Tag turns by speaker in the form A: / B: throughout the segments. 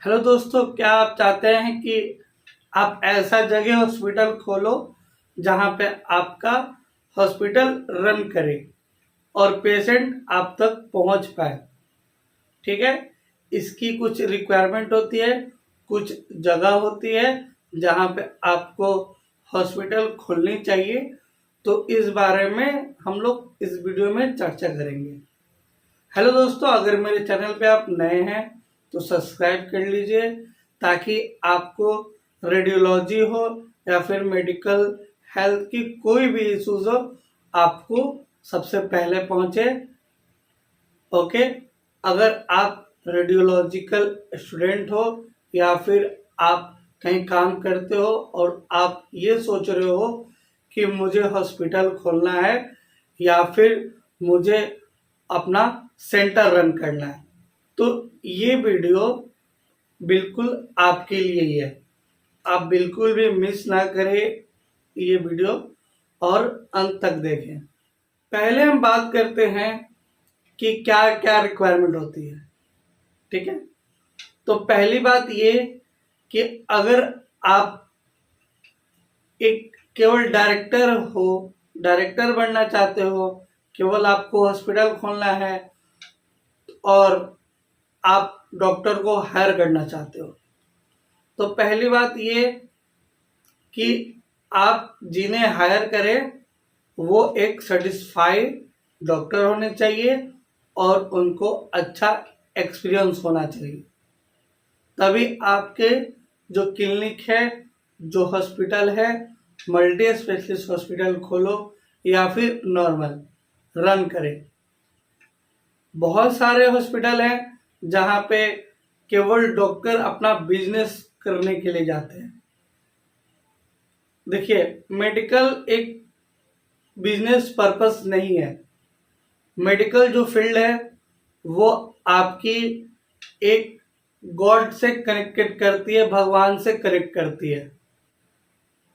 A: Hello दोस्तों, क्या आप चाहते हैं कि आप ऐसा जगह हॉस्पिटल खोलो जहां पे आपका हॉस्पिटल रन करे और पेशेंट आप तक पहुंच पाए। ठीक है, इसकी कुछ रिक्वायरमेंट होती है, कुछ जगह होती है जहां पे आपको हॉस्पिटल खोलनी चाहिए। तो इस बारे में हम लोग इस वीडियो में चर्चा करेंगे। हेलो दोस्तों, अगर मेरे चैनल पे आप नए हैं तो सब्सक्राइब कर लीजिए ताकि आपको रेडियोलॉजी हो या फिर मेडिकल हेल्थ की कोई भी इश्यूज हो, आपको सबसे पहले पहुंचे। ओके, अगर आप रेडियोलॉजिकल स्टूडेंट हो या फिर आप कहीं काम करते हो और आप ये सोच रहे हो कि मुझे हॉस्पिटल खोलना है या फिर मुझे अपना सेंटर रन करना है, तो ये वीडियो बिल्कुल आपके लिए ही है। आप बिल्कुल भी मिस ना करें ये वीडियो और अंत तक देखें। पहले हम बात करते हैं कि क्या क्या रिक्वायरमेंट होती है। ठीक है, तो पहली बात ये कि अगर आप एक केवल डायरेक्टर बनना चाहते हो, केवल आपको हॉस्पिटल खोलना है और आप डॉक्टर को हायर करना चाहते हो, तो पहली बात ये कि आप जिन्हें हायर करें वो एक सर्टिफाइड डॉक्टर होने चाहिए और उनको अच्छा एक्सपीरियंस होना चाहिए। तभी आपके जो क्लिनिक है, जो हॉस्पिटल है, मल्टी स्पेशलिस्ट हॉस्पिटल खोलो या फिर नॉर्मल रन करें। बहुत सारे हॉस्पिटल हैं जहाँ पे केवल डॉक्टर अपना बिजनेस करने के लिए जाते हैं। देखिए, मेडिकल एक बिजनेस पर्पस नहीं है। मेडिकल जो फील्ड है वो आपकी एक गॉड से कनेक्टेड करती है, भगवान से कनेक्ट करती है।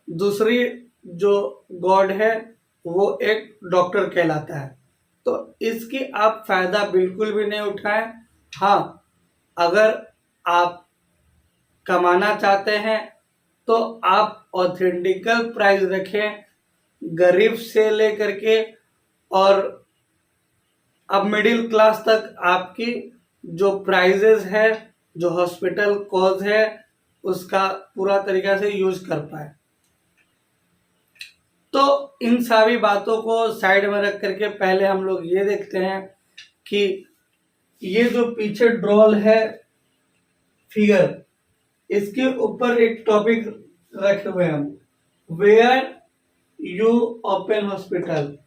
A: दूसरी जो गॉड है वो एक डॉक्टर कहलाता है। तो इसकी आप फायदा बिल्कुल भी नहीं उठाएं। हाँ, अगर आप कमाना चाहते हैं तो आप ऑथेंटिकल प्राइस रखें, गरीब से लेकर के और अब मिडिल क्लास तक आपकी जो प्राइजेस है, जो हॉस्पिटल कॉस्ट है, उसका पूरा तरीका से यूज कर पाए। तो इन सारी बातों को साइड में रख करके पहले हम लोग ये देखते हैं कि ये जो पीछे ड्रॉल है फिगर, इसके ऊपर एक टॉपिक रखे हुए हम, where you open hospital.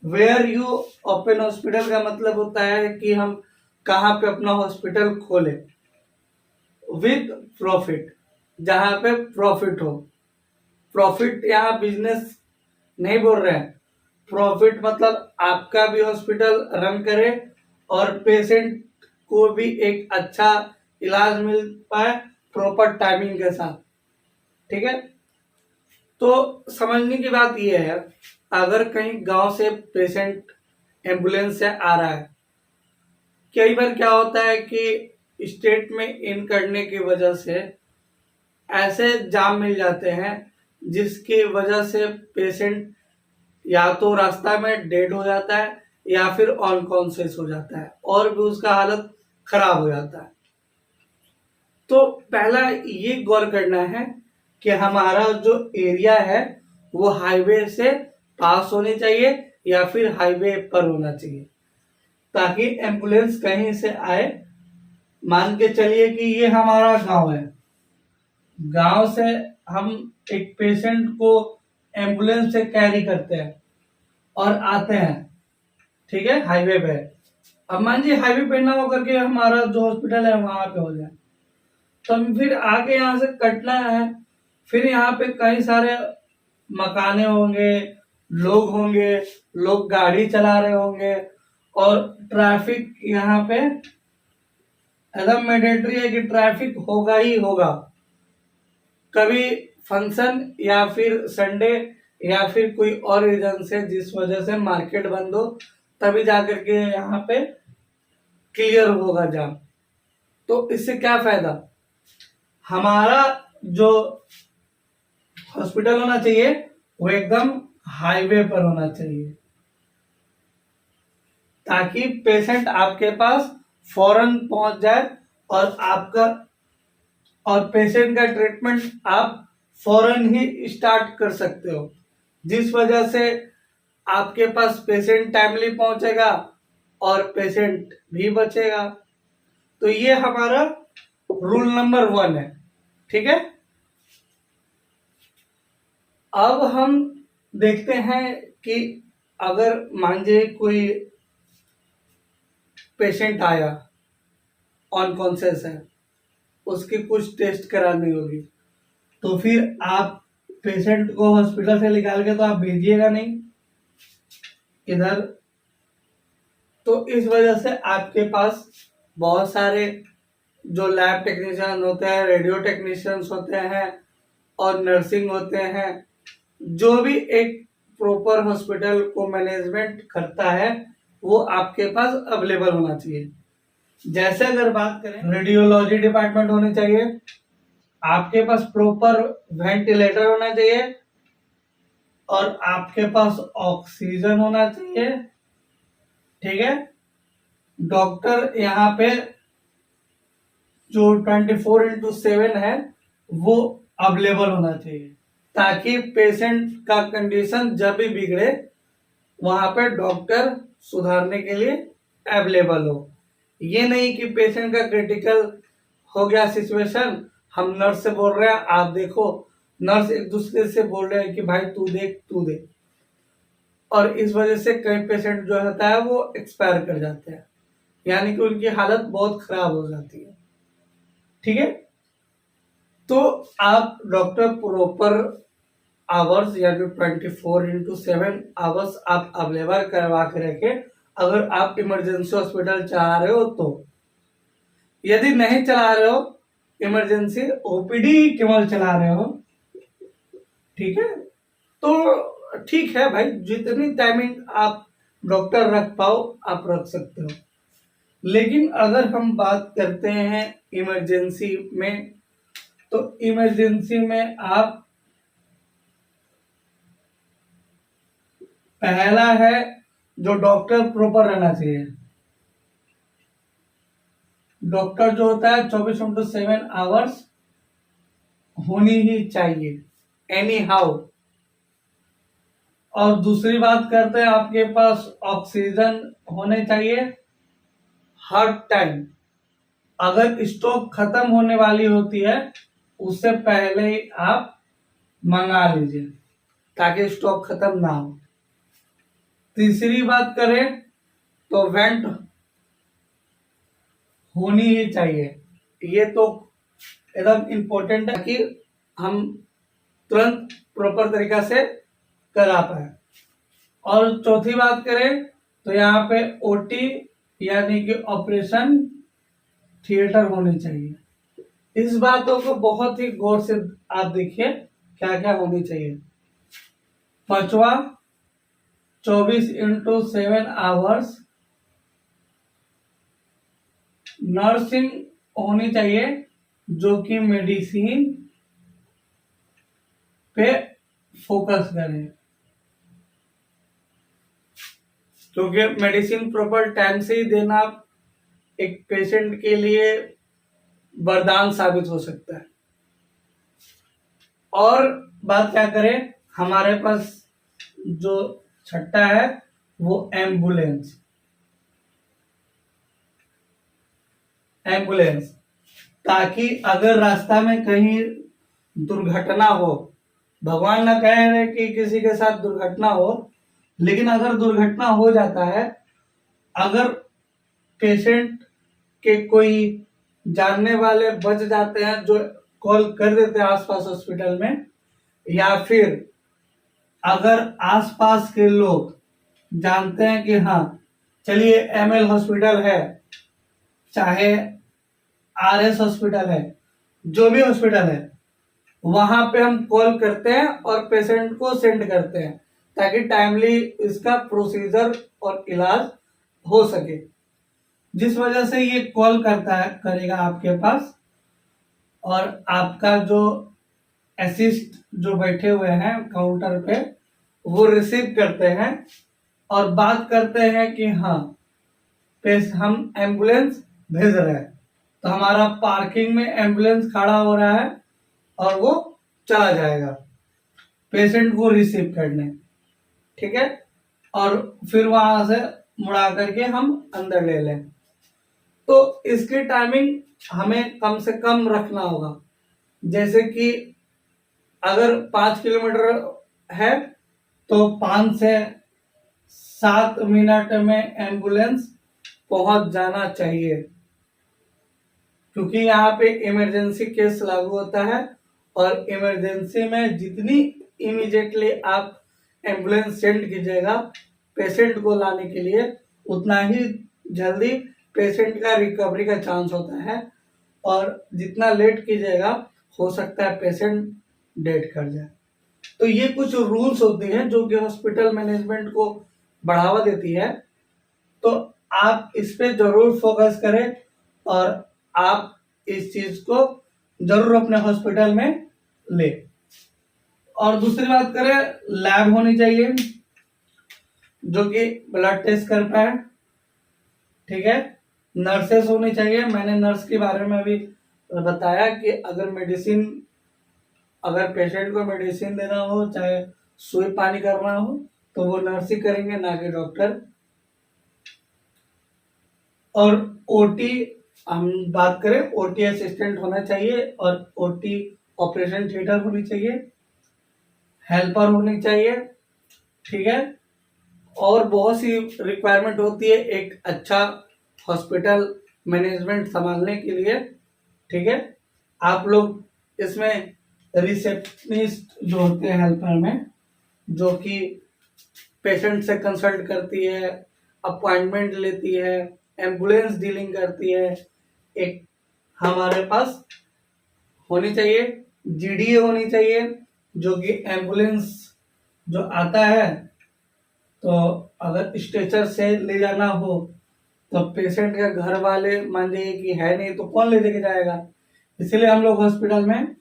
A: Where you open hospital का मतलब होता है कि हम कहाँ पे अपना हॉस्पिटल खोलें विथ प्रॉफिट, जहां पे प्रॉफिट हो। प्रॉफिट यहाँ बिजनेस नहीं बोल रहे हैं। प्रॉफिट मतलब आपका भी हॉस्पिटल रन करे और पेशेंट को भी एक अच्छा इलाज मिल पाए प्रॉपर टाइमिंग के साथ। ठीक है, तो समझने की बात यह है, अगर कहीं गांव से पेशेंट एम्बुलेंस से आ रहा है, कई बार क्या होता है कि स्टेट में इन करने की वजह से ऐसे जाम मिल जाते हैं जिसकी वजह से पेशेंट या तो रास्ता में डेड हो जाता है या फिर अनकॉन्शियस हो जाता है और भी उसका हालत खराब हो जाता है। तो पहला ये गौर करना है कि हमारा जो एरिया है वो हाईवे से पास होनी चाहिए या फिर हाईवे पर होना चाहिए, ताकि एम्बुलेंस कहीं से आए। मान के चलिए कि ये हमारा गांव है, गांव से हम एक पेशेंट को एम्बुलेंस से कैरी करते हैं और आते हैं, ठीक है, हाईवे पे। अब मान लीजिए हाईवे पे ना होकर के हमारा जो हॉस्पिटल है वहां पे हो जाए, तो फिर आगे यहाँ से कटना है। फिर यहाँ पे कई सारे मकाने होंगे, लोग होंगे, लोग गाड़ी चला रहे होंगे और ट्रैफिक यहाँ पे एकदम मैंडेटरी है कि ट्रैफिक होगा ही होगा। कभी फंक्शन या फिर संडे या फिर कोई और रीजन से जिस वजह से मार्केट बंद हो, तभी जाकर के यहाँ पे क्लियर होगा जाम। तो इससे क्या फायदा, हमारा जो हॉस्पिटल होना चाहिए वो एकदम हाईवे पर होना चाहिए, ताकि पेशेंट आपके पास फौरन पहुंच जाए और आपका और पेशेंट का ट्रीटमेंट आप फौरन ही स्टार्ट कर सकते हो, जिस वजह से आपके पास पेशेंट टाइमली पहुंचेगा और पेशेंट भी बचेगा। तो ये हमारा रूल नंबर 1 है, ठीक है। अब हम देखते हैं कि अगर मान लीजिए कोई पेशेंट आया अनकॉन्शियस है, उसकी कुछ टेस्ट करानी होगी, तो फिर आप पेशेंट को हॉस्पिटल से निकाल के तो आप भेजिएगा नहीं इधर। तो इस वजह से आपके पास बहुत सारे जो लैब टेक्नीशियन होते हैं, रेडियो टेक्नीशियंस होते हैं और नर्सिंग होते हैं, जो भी एक प्रॉपर हॉस्पिटल को मैनेजमेंट करता है वो आपके पास अवेलेबल होना चाहिए। जैसे अगर बात करें, रेडियोलॉजी डिपार्टमेंट होनी चाहिए, आपके पास प्रॉपर वेंटिलेटर होना चाहिए और आपके पास ऑक्सीजन होना चाहिए, ठीक है। डॉक्टर यहाँ पे जो 24/7 है वो अवेलेबल होना चाहिए, ताकि पेशेंट का कंडीशन जब भी बिगड़े वहां पे डॉक्टर सुधारने के लिए अवेलेबल हो। ये नहीं कि पेशेंट का क्रिटिकल हो गया सिचुएशन, हम नर्स से बोल रहे हैं आप देखो, नर्स एक दूसरे से बोल रहे हैं कि भाई तू देख तू देख, और इस वजह से कई पेशेंट जो होता है वो एक्सपायर कर जाते हैं, यानी कि उनकी हालत बहुत खराब हो जाती है, ठीक है। तो आप डॉक्टर प्रॉपर आवर्स यानी 24/7 आवर्स आप अवेलेबल करवा के रखे, अगर आप इमरजेंसी हॉस्पिटल चला रहे हो तो। यदि नहीं चला रहे हो इमरजेंसी, ओपीडी केवल चला रहे हो, ठीक है, तो ठीक है भाई, जितनी टाइमिंग आप डॉक्टर रख पाओ आप रख सकते हो। लेकिन अगर हम बात करते हैं इमरजेंसी में, तो इमरजेंसी में आप पहला है जो डॉक्टर प्रॉपर रहना चाहिए। डॉक्टर जो होता है 24/7 आवर्स होनी ही चाहिए एनी हाउ। और दूसरी बात करते हैं, आपके पास ऑक्सीजन होने चाहिए हर टाइम। अगर स्टॉक खत्म होने वाली होती है उससे पहले ही आप मंगा लीजिए, ताकि स्टॉक खत्म ना हो। तीसरी बात करें तो वेंट होनी ही चाहिए, ये तो एकदम इम्पोर्टेंट है कि हम तुरंत प्रॉपर तरीका से करा पाए। और चौथी बात करें तो यहाँ पे ओटी यानी कि ऑपरेशन थिएटर होने चाहिए। इस बातों को बहुत ही गौर से आप देखिए क्या क्या होनी चाहिए। पांचवा, 24/7 आवर्स नर्सिंग होनी चाहिए, जो कि मेडिसिन पे फोकस करें, क्योंकि मेडिसिन प्रॉपर टाइम से ही देना एक पेशेंट के लिए वरदान साबित हो सकता है। और बात क्या करें, हमारे पास जो छठा है वो एम्बुलेंस। एम्बुलेंस, ताकि अगर रास्ता में कहीं दुर्घटना हो, भगवान ना कह रहे कि किसी के साथ दुर्घटना हो, लेकिन अगर दुर्घटना हो जाता है, अगर पेशेंट के कोई जानने वाले बच जाते हैं जो कॉल कर देते हैं आसपास हॉस्पिटल में, या फिर अगर आसपास के लोग जानते हैं कि हाँ चलिए एमएल हॉस्पिटल है, चाहे आरएस हॉस्पिटल है, जो भी हॉस्पिटल है, वहां पे हम कॉल करते हैं और पेशेंट को सेंड करते हैं, ताकि टाइमली इसका प्रोसीजर और इलाज हो सके। जिस वजह से ये कॉल करता है करेगा आपके पास, और आपका जो असिस्ट जो बैठे हुए हैं काउंटर पे वो रिसीव करते हैं और बात करते हैं कि हाँ हम एम्बुलेंस भेज रहे हैं। तो हमारा पार्किंग में एम्बुलेंस खड़ा हो रहा है और वो चला जाएगा पेशेंट को रिसीव करने, ठीक है, और फिर वहां से मुड़ा करके हम अंदर ले लें। तो इसकी टाइमिंग हमें कम से कम रखना होगा, जैसे कि अगर 5 किलोमीटर है तो 5 से 7 मिनट में एम्बुलेंस पहुंच जाना चाहिए, क्योंकि यहाँ पे इमरजेंसी केस लागू होता है और इमरजेंसी में जितनी इमीडिएटली आप एम्बुलेंस सेंड कीजिएगा पेशेंट को लाने के लिए, उतना ही जल्दी पेशेंट का रिकवरी का चांस होता है, और जितना लेट कीजिएगा हो सकता है पेशेंट डेड कर जाए। तो ये कुछ रूल्स होते हैं जो कि हॉस्पिटल मैनेजमेंट को बढ़ावा देती है। तो आप इस पे जरूर फोकस करें और आप इस चीज को जरूर अपने हॉस्पिटल में ले। और दूसरी बात करें, लैब होनी चाहिए जो कि ब्लड टेस्ट कर पाए, ठीक है। नर्सेस होनी चाहिए, मैंने नर्स के बारे में अभी बताया कि अगर पेशेंट को मेडिसिन देना हो, चाहे सुई पानी करना हो, तो वो नर्स ही करेंगे, ना कि डॉक्टर। और ओटी हम बात करें, ओटी असिस्टेंट होना चाहिए और ओटी ऑपरेशन थिएटर होनी चाहिए, हेल्पर होनी चाहिए, ठीक है। और बहुत सी रिक्वायरमेंट होती है एक अच्छा हॉस्पिटल मैनेजमेंट संभालने के लिए, ठीक है। आप लोग इसमें रिसेप्शनिस्ट जो होते हैं हेल्पर में, जो कि पेशेंट से कंसल्ट करती है, अपॉइंटमेंट लेती है, एम्बुलेंस डीलिंग करती है, एक हमारे पास होनी चाहिए। जीडीए होनी चाहिए जो कि एम्बुलेंस जो आता है तो अगर स्ट्रेचर से ले जाना हो तो पेशेंट के घर वाले मान जाइए कि है नहीं तो कौन ले लेके जाएगा, इसलिए हम लोग हॉस्पिटल में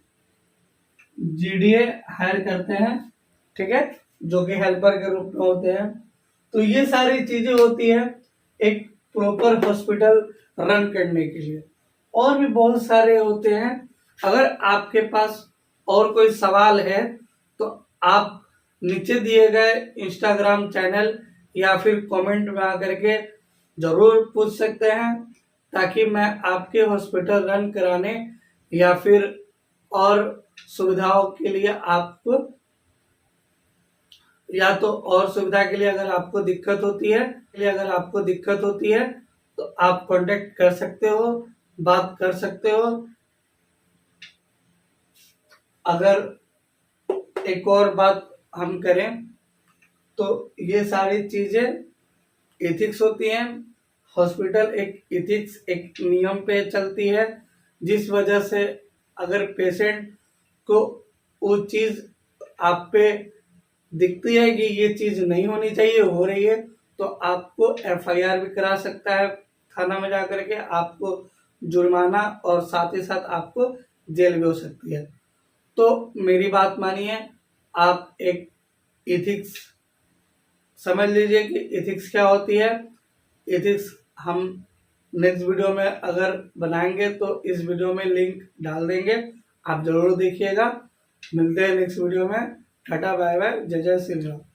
A: जीडीए हायर करते हैं, ठीक है, जो कि हेल्पर के रूप में होते हैं। तो ये सारी चीजें होती है एक प्रॉपर हॉस्पिटल रन करने के लिए। और भी बहुत सारे होते हैं। अगर आपके पास और कोई सवाल है तो आप नीचे दिए गए इंस्टाग्राम चैनल या फिर कमेंट में आकर के जरूर पूछ सकते हैं, ताकि मैं आपके हॉस्पिटल रन कराने या फिर और सुविधाओं के लिए आपको, या तो और सुविधा के लिए अगर आपको दिक्कत होती है तो आप कांटेक्ट कर सकते हो, बात कर सकते हो। अगर एक और बात हम करें तो ये सारी चीजें एथिक्स होती हैं। हॉस्पिटल एक एथिक्स, एक नियम पे चलती है, जिस वजह से अगर पेशेंट को वो चीज आप पे दिखती है कि ये चीज नहीं होनी चाहिए, हो रही है, तो आपको एफआईआर भी करा सकता है थाना में जाकर के, आपको जुर्माना और साथ ही साथ आपको जेल भी हो सकती है। तो मेरी बात मानिए, आप एक एथिक्स समझ लीजिए कि एथिक्स क्या होती है। एथिक्स हम नेक्स्ट वीडियो में अगर बनाएंगे तो इस वीडियो में लिंक डाल देंगे, आप जरूर देखिएगा। मिलते हैं नेक्स्ट वीडियो में। टाटा बाय बाय, जय जय श्री राम।